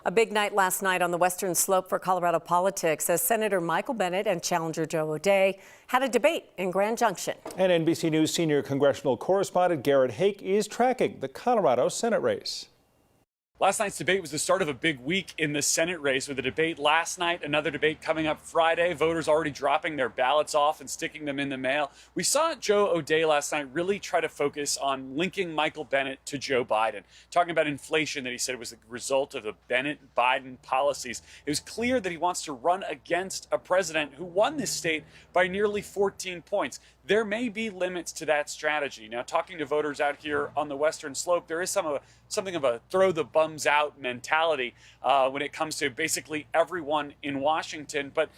A big night last night on the Western Slope for Colorado politics as Senator Michael Bennett and challenger Joe O'Dea had a debate in Grand Junction. And NBC News senior congressional correspondent Garrett Hake is tracking the Colorado Senate race. Last night's debate was the start of a big week in the Senate race with a debate last night, another debate coming up Friday, voters already dropping their ballots off and sticking them in the mail. We saw Joe O'Dea last night really try to focus on linking Michael Bennett to Joe Biden, talking about inflation that he said was the result of the Bennett-Biden policies. It was clear that he wants to run against a president who won this state by nearly 14 points. There may be limits to that strategy. Now, talking to voters out here on the Western Slope, there is something of a throw the bums out mentality when it comes to basically everyone in Washington. But,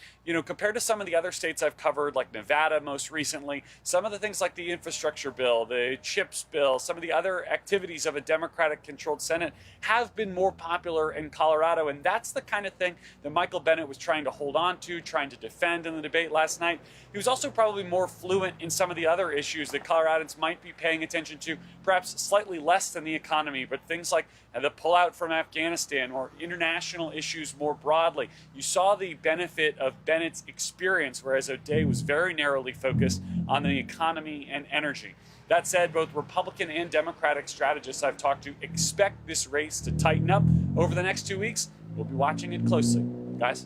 compared to some of the other states I've covered, like Nevada most recently, some of the things like the infrastructure bill, the CHIPS bill, some of the other activities of a Democratic-controlled Senate have been more popular in Colorado. And that's the kind of thing that Michael Bennett was trying to hold on to, trying to defend in the debate last night. He was also probably more fluent in some of the other issues that Coloradans might be paying attention to, perhaps slightly less than the economy, but things like the pullout from Afghanistan or international issues more broadly. You saw the benefit of Bennett's experience, whereas O'Dea was very narrowly focused on the economy and energy. That said, both Republican and Democratic strategists I've talked to expect this race to tighten up over the next 2 weeks. We'll be watching it closely. Guys?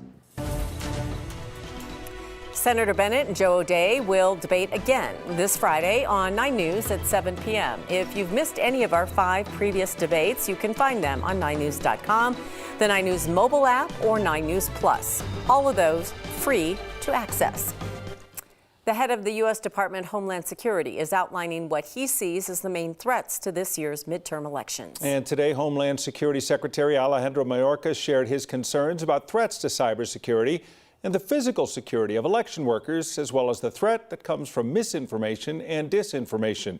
Senator Bennett and Joe O'Dea will debate again this Friday on 9 News at 7 p.m. If you've missed any of our 5 previous debates, you can find them on 9news.com, the 9 News mobile app, or 9 News Plus. All of those free to access. The head of the U.S. Department of Homeland Security is outlining what he sees as the main threats to this year's midterm elections. And today, Homeland Security Secretary Alejandro Mayorkas shared his concerns about threats to cybersecurity and the physical security of election workers, as well as the threat that comes from misinformation and disinformation.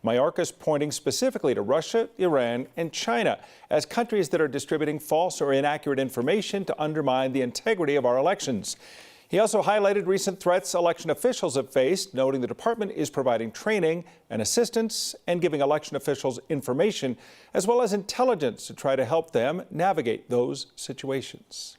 Mayorkas pointing specifically to Russia, Iran, and China as countries that are distributing false or inaccurate information to undermine the integrity of our elections. He also highlighted recent threats election officials have faced, noting the department is providing training and assistance and giving election officials information as well as intelligence to try to help them navigate those situations.